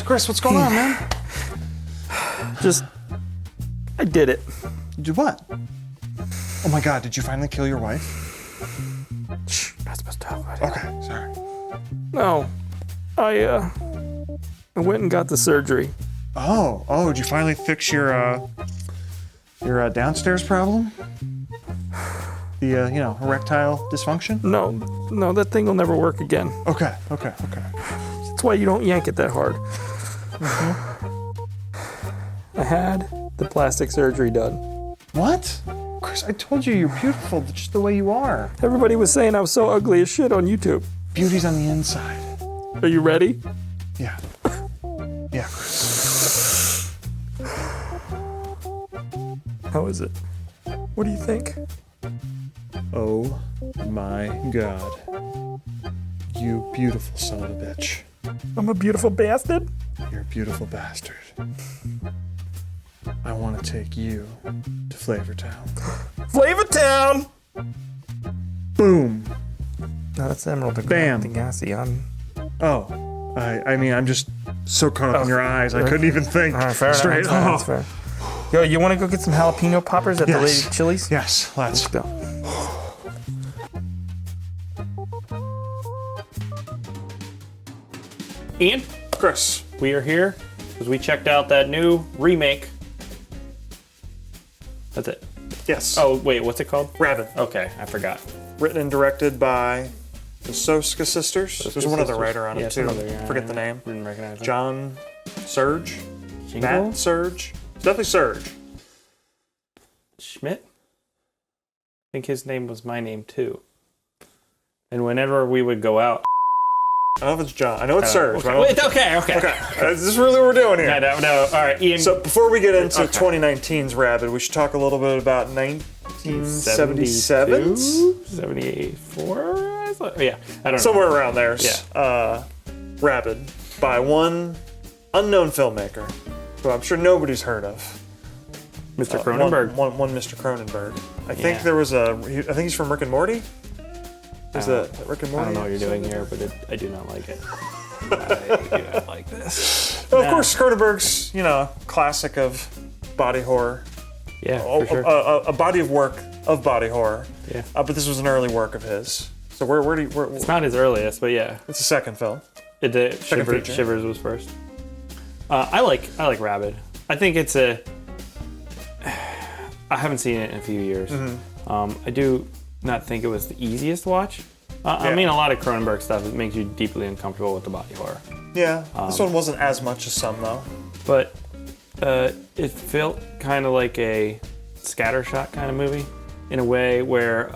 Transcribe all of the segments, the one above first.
Chris, what's going on, man? I did it. You did what? Oh my God, did you finally kill your wife? Shh, not supposed to talk about it. Okay, sorry. No, I went and got the surgery. Oh, did you finally fix your downstairs problem? The, erectile dysfunction? No, that thing will never work again. Okay. That's why you don't yank it that hard. I had the plastic surgery done. What? Chris, I told you you're beautiful just the way you are. Everybody was saying I was so ugly as shit on YouTube. Beauty's on the inside. Are you ready? Yeah. Yeah, Chris. How is it? What do you think? Oh my God. You beautiful son of a bitch. I'm a beautiful bastard? You're a beautiful bastard. I want to take you to Flavortown. Flavortown! Boom. No, that's Emerald Bam. Degassi. Oh, I mean, I'm just so caught up in your eyes, I couldn't even think Fair straight. Enough, that's fair. Yo, you want to go get some jalapeno poppers at the Lady Chili's? Yes, let's go. Ian, Chris, we are here because we checked out that new remake. That's it. Yes. Oh, wait, what's it called? Rabid. Okay, I forgot. Written and directed by the Soska Sisters. There's one other writer on it too. Forget the name. Didn't recognize it. John Surge? Jingle? Matt Surge? It's definitely Surge. Schmidt? I think his name was my name too. And whenever we would go out. I don't know if it's John. I know it's Surge. Okay. Okay. Is this really what we're doing here? No. All right, Ian. So before we get into 2019's Rabid, we should talk a little bit about 1977? 74? Yeah, I don't know. Somewhere around there. Yeah. Rabid by one unknown filmmaker who I'm sure nobody's heard of. Mr. Cronenberg. One Mr. Cronenberg. I think there was I think he's from Rick and Morty. Is that Rick and Morty? I don't know what you're doing here, but I do not like it. I do not like this. Well, of course, Cronenberg's, classic of body horror. Yeah, for sure. A body of work of body horror. Yeah. But this was an early work of his. So where do you... It's not his earliest, but yeah. It's a second film. Shivers was first. I like Rabid. I think it's I haven't seen it in a few years. I do not think it was the easiest watch. I mean, a lot of Cronenberg stuff, it makes you deeply uncomfortable with the body horror. Yeah, this one wasn't as much as some, though. But it felt kind of like a scattershot kind of movie in a way where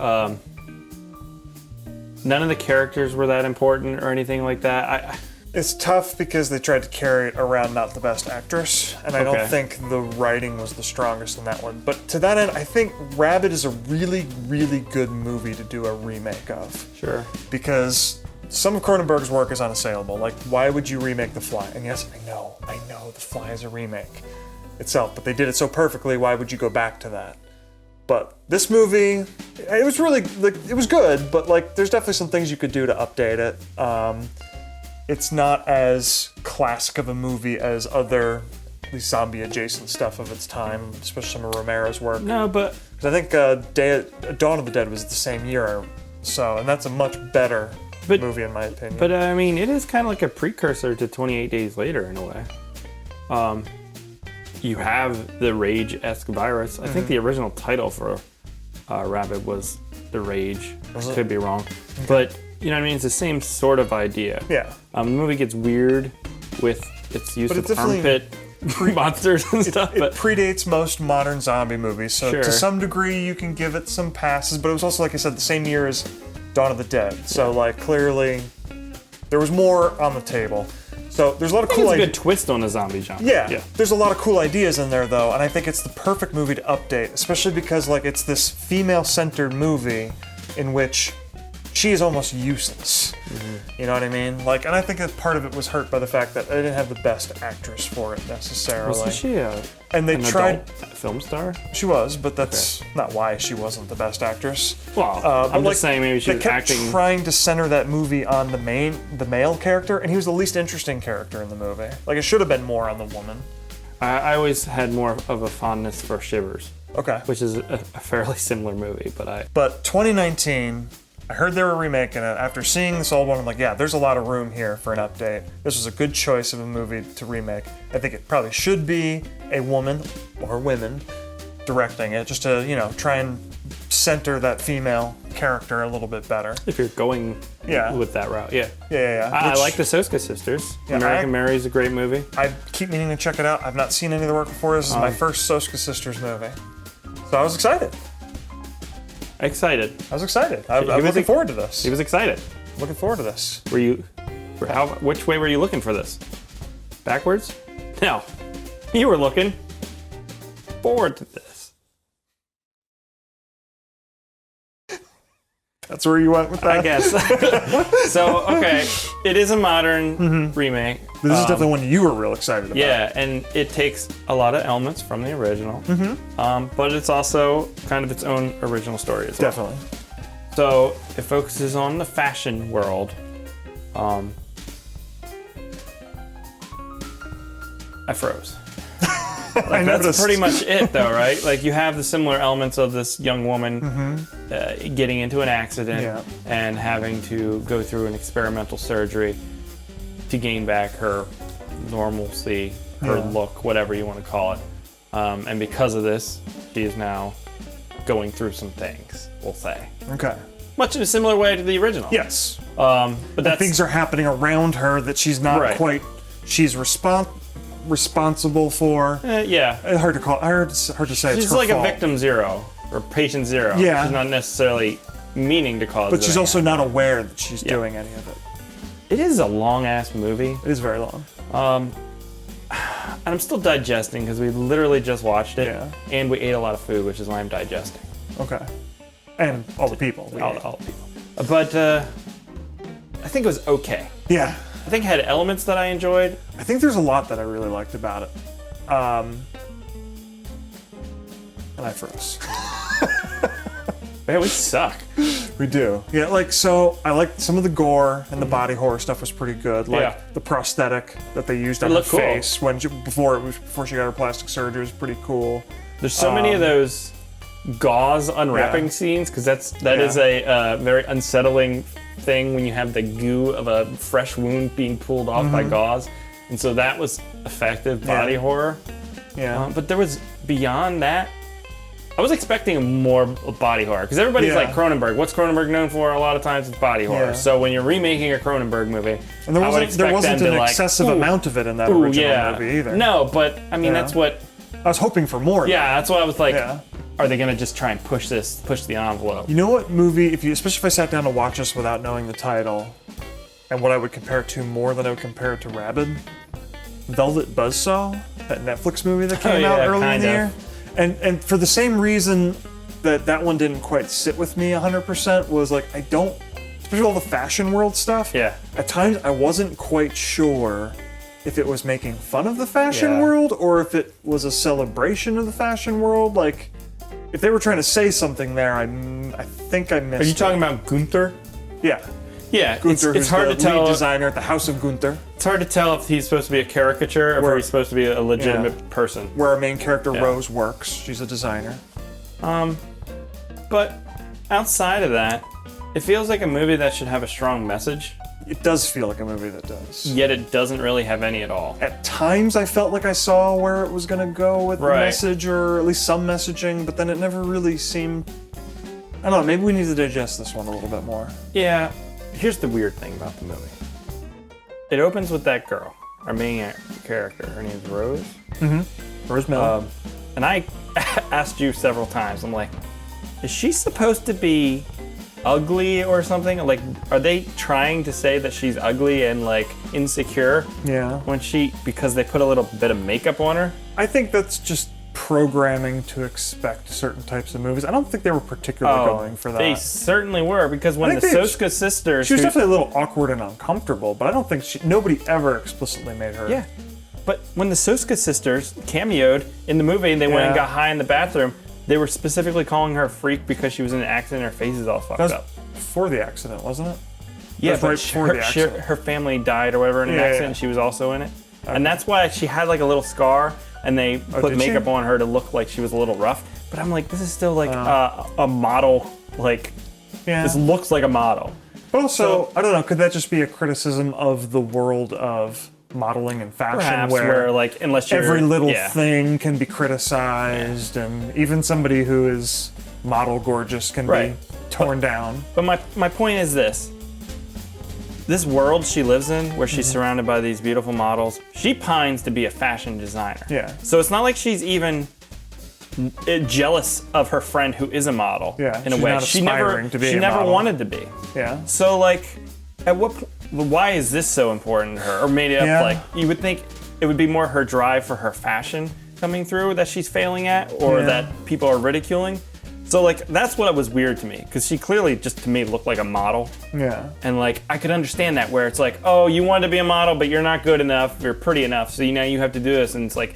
none of the characters were that important or anything like that. It's tough because they tried to carry it around not the best actress, and I don't think the writing was the strongest in that one. But to that end, I think Rabid is a really, really good movie to do a remake of. Sure. Because some of Cronenberg's work is unassailable. Like, why would you remake The Fly? And yes, I know, The Fly is a remake itself, but they did it so perfectly, why would you go back to that? But this movie, it was really, it was good, but there's definitely some things you could do to update it. It's not as classic of a movie as other, at least zombie-adjacent stuff of its time, especially some of Romero's work. No, but... Because I think Dawn of the Dead was the same year, and that's a much better movie in my opinion. But I mean, it is kind of like a precursor to 28 Days Later in a way. You have the Rage-esque virus. I think the original title for Rabid was The Rage. I could be wrong. Okay. But... You know what I mean? It's the same sort of idea. Yeah. The movie gets weird with its use of armpit monsters and stuff. It predates most modern zombie movies, so to some degree you can give it some passes, but it was also, like I said, the same year as Dawn of the Dead. So, clearly there was more on the table. So there's a lot of cool ideas. It's a good twist on the zombie genre. Yeah. There's a lot of cool ideas in there, though, and I think it's the perfect movie to update, especially because, it's this female-centered movie in which she is almost useless. You know what I mean? Like, and I think that part of it was hurt by the fact that they didn't have the best actress for it necessarily. Wasn't she and they an tried adult film star? She was, but that's not why she wasn't the best actress. Well, but I'm just saying maybe she they was kept acting. trying to center that movie on the male character, and he was the least interesting character in the movie. Like, it should have been more on the woman. I always had more of a fondness for Shivers, Okay. which is a fairly similar movie, But 2019, I heard they were remaking it. After seeing this old one, I'm like, yeah, there's a lot of room here for an update. This was a good choice of a movie to remake. I think it probably should be a woman or women directing it, just to, try and center that female character a little bit better. if you're going with that route, yeah. Yeah. I like the Soska Sisters. American Mary is a great movie. I keep meaning to check it out. I've not seen any of the work before. This is my first Soska Sisters movie. So I was excited. Excited. I'm looking forward to this. He was excited. Looking forward to this. Which way were you looking for this? Backwards? No. You were looking forward to this. That's where you went with that? I guess. So, okay, it is a modern remake. This is definitely one you were real excited about. Yeah, and it takes a lot of elements from the original, but it's also kind of its own original story as well. Definitely. So it focuses on the fashion world. I froze. Like, that's pretty much it, though, right? Like, you have the similar elements of this young woman getting into an accident and having to go through an experimental surgery to gain back her normalcy, her look, whatever you want to call it. And because of this, she is now going through some things, we'll say. Okay. Much in a similar way to the original. Yes. But that's things are happening around her that she's not quite. She's responsible for. Yeah. It's hard to call. Hard to say. She's it's her like fault. a victim zero or patient zero. Yeah. She's not necessarily meaning to cause. But she's it. also not aware that she's doing any of it. It is a long ass movie. It is very long. And I'm still digesting because we literally just watched it, and we ate a lot of food, which is why I'm digesting. Okay. And all the people. All the people. But I think it was okay. Yeah. I think it had elements that I enjoyed. I think there's a lot that I really liked about it. And I froze. Man, we suck. We do. Yeah, so I liked some of the gore and the body horror stuff was pretty good. Like the prosthetic that they used on her looked cool. face before she got her plastic surgery was pretty cool. There's so many of those gauze unwrapping scenes, because that is a very unsettling thing when you have the goo of a fresh wound being pulled off by gauze. And so that was effective body horror. Yeah. But there was, beyond that, I was expecting more body horror, because everybody's like Cronenberg. What's Cronenberg known for? A lot of times it's body horror. Yeah. So when you're remaking a Cronenberg movie, and there wasn't an excessive amount of it in that original movie either. No, but I mean that's what I was hoping for more. Yeah, that's what I was like. Are they gonna just try and push the envelope? You know what movie? Especially if I sat down to watch this without knowing the title, and what I would compare it to more than I would compare it to Rabid, Velvet Buzzsaw, that Netflix movie that came out earlier in the year. And for the same reason that one didn't quite sit with me 100%, was like, I don't, especially all the fashion world stuff. Yeah. At times I wasn't quite sure if it was making fun of the fashion world or if it was a celebration of the fashion world. Like, if they were trying to say something there, I think I missed. Are you talking about Gunther? Yeah. Yeah, Gunther, it's hard to tell. Lead designer at the House of Gunther. It's hard to tell if he's supposed to be a caricature or if he's supposed to be a legitimate person. Where our main character Rose works. She's a designer. But outside of that, it feels like a movie that should have a strong message. It does feel like a movie that does. Yet it doesn't really have any at all. At times I felt like I saw where it was going to go with the message, or at least some messaging, but then it never really seemed... I don't know, maybe we need to digest this one a little bit more. Yeah. Here's the weird thing about the movie. It opens with that girl, our main character. Her name's Rose. Rose Miller. And I asked you several times, I'm like, is she supposed to be ugly or something? Like, are they trying to say that she's ugly and like insecure? Yeah. Because they put a little bit of makeup on her? I think that's just programming to expect certain types of movies. I don't think they were particularly going for that. They certainly were, because when the Soska Sisters... She was definitely a little awkward and uncomfortable, but I don't think nobody ever explicitly made her... Yeah. But when the Soska Sisters cameoed in the movie and they went and got high in the bathroom, they were specifically calling her a freak because she was in an accident and her face is all fucked up. Before the accident, wasn't it? Yeah, but right before the accident. Her family died or whatever in an accident and she was also in it. Okay. And that's why she had like a little scar and they put makeup on her to look like she was a little rough. But I'm like, this is still like a model, like, this looks like a model. But also, I don't know, could that just be a criticism of the world of modeling and fashion, perhaps, where like unless you're, every little thing can be criticized, and even somebody who is model gorgeous can be torn down. But my point is this world she lives in, where she's surrounded by these beautiful models, she pines to be a fashion designer. Yeah. So it's not like she's even jealous of her friend who is a model. Yeah. In a way, she never wanted to be. Yeah. So like, at what point? Why is this so important to her? Or made it up like, you would think it would be more her drive for her fashion coming through that she's failing at, or that people are ridiculing. So like, that's what was weird to me, because she clearly just to me looked like a model. Yeah. And like, I could understand that, where it's like, oh, you wanted to be a model, but you're not good enough, you're pretty enough, so now you have to do this. And it's like,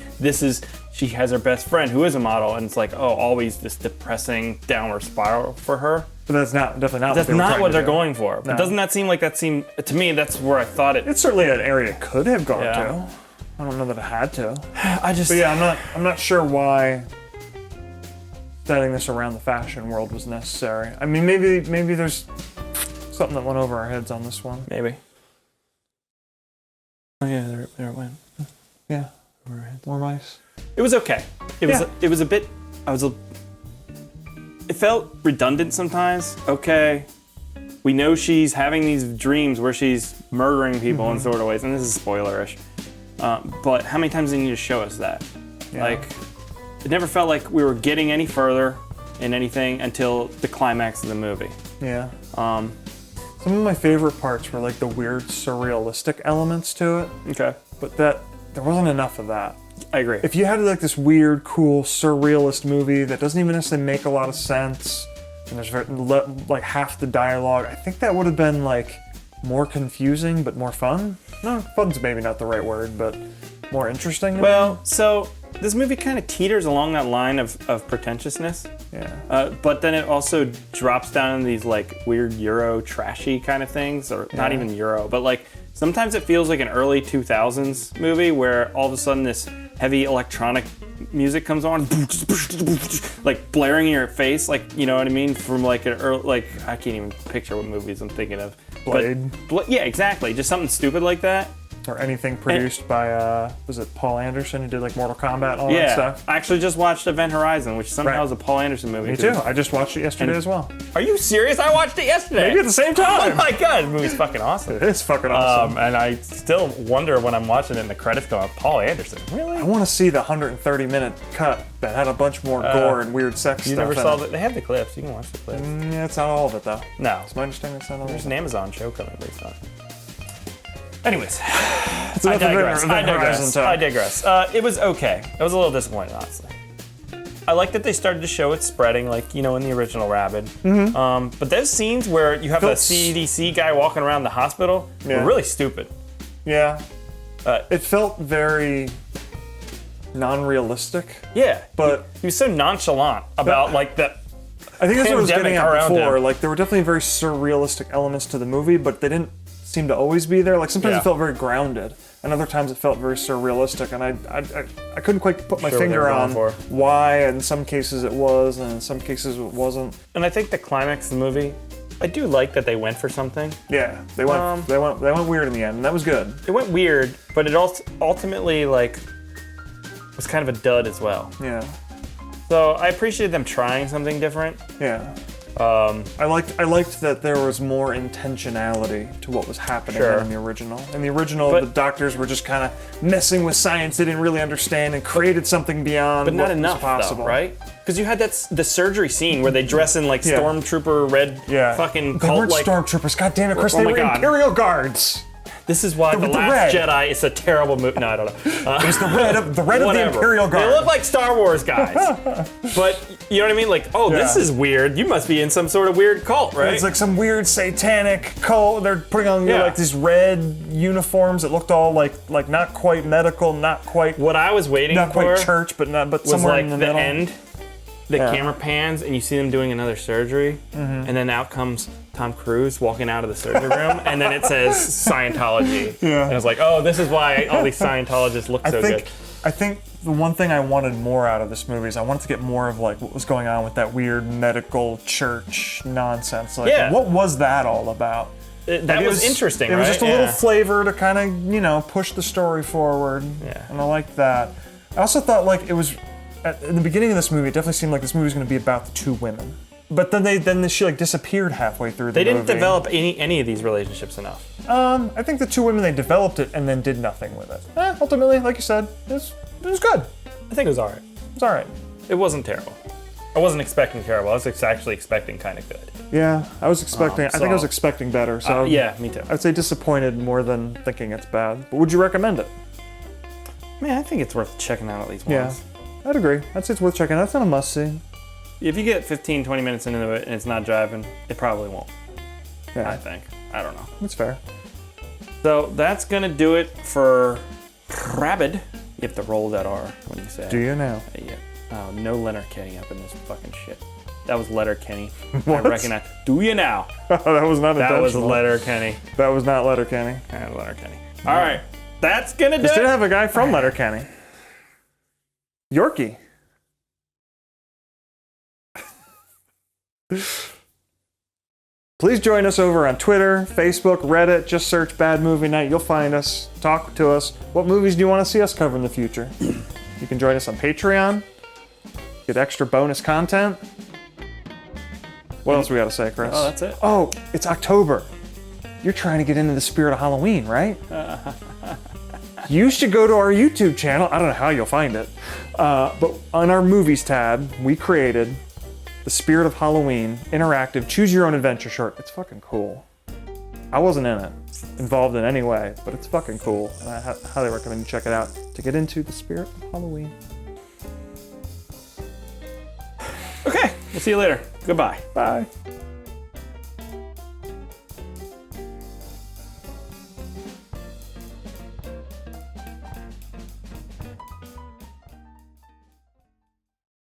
she has her best friend who is a model, and it's like, oh, always this depressing downward spiral for her. But that's definitely not. That's not what they're going for. But doesn't that seem like to me? That's where I thought it. It's certainly an area it could have gone to. I don't know that it had to. But yeah, I'm not sure why setting this around the fashion world was necessary. I mean, maybe there's something that went over our heads on this one. Maybe. Oh yeah, there it went. Yeah. More mice. It was okay. It was a bit. It felt redundant sometimes. Okay, we know she's having these dreams where she's murdering people in sort of ways, and this is spoilerish. But how many times do you need to show us that? Yeah. Like, it never felt like we were getting any further in anything until the climax of the movie. Yeah. Some of my favorite parts were like the weird surrealistic elements to it. Okay. But there wasn't enough of that. I agree. If you had like this weird, cool, surrealist movie that doesn't even necessarily make a lot of sense, and there's like half the dialogue, I think that would have been like more confusing but more fun. No, fun's maybe not the right word, but more interesting. Well, so this movie kind of teeters along that line of pretentiousness. Yeah. But then it also drops down in these like weird Euro trashy kind of things, or not even Euro, but like sometimes it feels like an early 2000s movie where all of a sudden this heavy electronic music comes on, like blaring in your face, like, you know what I mean? From like an early, like, I can't even picture what movies I'm thinking of. Blade. Yeah, exactly. Just something stupid like that. Or anything produced by, was it Paul Anderson, who did like Mortal Kombat and all that stuff? I actually just watched Event Horizon, which somehow is a Paul Anderson movie. Me too. I just watched it yesterday as well. Are you serious? I watched it yesterday. Maybe at the same time. Oh my god, the movie's fucking awesome. It is fucking awesome. And I still wonder when I'm watching it and the credits go, Paul Anderson. Really? I want to see the 130-minute cut that had a bunch more gore and weird sex stuff. You never saw that? They have the clips. You can watch the clips. Yeah, it's not all of it though. No. It's my understanding it's not all of it. There's an Amazon show coming, but it's not. Anyways, I digress. It was okay. I was a little disappointed, honestly. I like that they started to show it spreading, like, you know, in the original Rabid. But those scenes where you have a CDC guy walking around the hospital were really stupid. Yeah. It felt very non-realistic. Yeah. But he was so nonchalant about, like, the I think that's what I was getting at before. Him. Like, there were definitely very surrealistic elements to the movie, but they didn't seem to always be there. Like, sometimes it felt very grounded, and other times it felt very surrealistic, and I couldn't quite put my finger on why. In some cases it was, and in some cases it wasn't. And I think the climax of the movie, I do like that they went for something. Yeah, they went weird in the end, and that was good. It went weird, but it also ultimately, like, was kind of a dud as well. Yeah. So I appreciated them trying something different. Yeah. I liked that there was more intentionality to what was happening than in the original. In the original, the doctors were just kind of messing with science they didn't really understand and created something beyond but not what enough, was possible. Though, right? Because you had the surgery scene where they dress in like stormtrooper red fucking They cult weren't like stormtroopers. God damn it, Chris! They were Imperial Guards. This is why The Last red. Jedi is a terrible movie. No, I don't know. It was the red of the Imperial Guard. They look like Star Wars guys. But, you know what I mean? Like, this is weird. You must be in some sort of weird cult, right? It's like some weird satanic cult. They're putting on like these red uniforms that looked all like not quite medical, not quite what I was waiting not for quite church, but was somewhere like in the the middle. end. The camera pans and you see them doing another surgery, and then out comes Tom Cruise walking out of the surgery room, and then it says Scientology. Yeah. And I was like, oh, this is why all these Scientologists look so good. I think the one thing I wanted more out of this movie is I wanted to get more of like what was going on with that weird medical church nonsense. Like, what was that all about? That was interesting, right? It was just a little flavor to kind of, push the story forward. Yeah. And I liked that. I also thought like it was, in the beginning of this movie, it definitely seemed like this movie was going to be about the two women. But then she like disappeared halfway through the movie. They didn't develop any of these relationships enough. I think the two women, they developed it and then did nothing with it. Ultimately, like you said, it was good. I think it was all right. It was all right. It wasn't terrible. I wasn't expecting terrible. I was actually expecting kind of good. Yeah, I was expecting. I think I was expecting better. So yeah, me too. I'd say disappointed more than thinking it's bad. But would you recommend it? Man, I think it's worth checking out at least Yeah, once. I'd agree. I'd say it's worth checking out. It's not a must-see. If you get 15, 20 minutes into it and it's not driving, it probably won't. Yeah, I think. I don't know. that's fair. So that's gonna do it for Rabid. You have to roll that R when you say Do you now? Yeah. Oh, no Letterkenny up in this fucking shit. That was Letterkenny. What? I recognize. Do you now? That was not That was intentional. Letterkenny. That was not Letterkenny. Letterkenny. All right. That's gonna do This did it. have a guy from Letterkenny. Yorkie. Please join us over on Twitter, Facebook, Reddit. Just search Bad Movie Night. You'll find us. Talk to us. What movies do you want to see us cover in the future? You can join us on Patreon. Get extra bonus content. What else we got to say, Chris? Oh, that's it. Oh, it's October. You're trying to get into the spirit of Halloween, right? You should go to our YouTube channel. I don't know how you'll find it. But on our movies tab, we created the Spirit of Halloween interactive choose your own adventure short. It's fucking cool. I wasn't in it, involved in any way, but it's fucking cool. And I highly recommend you check it out to get into the spirit of Halloween. Okay. We'll see you later. Goodbye. Bye.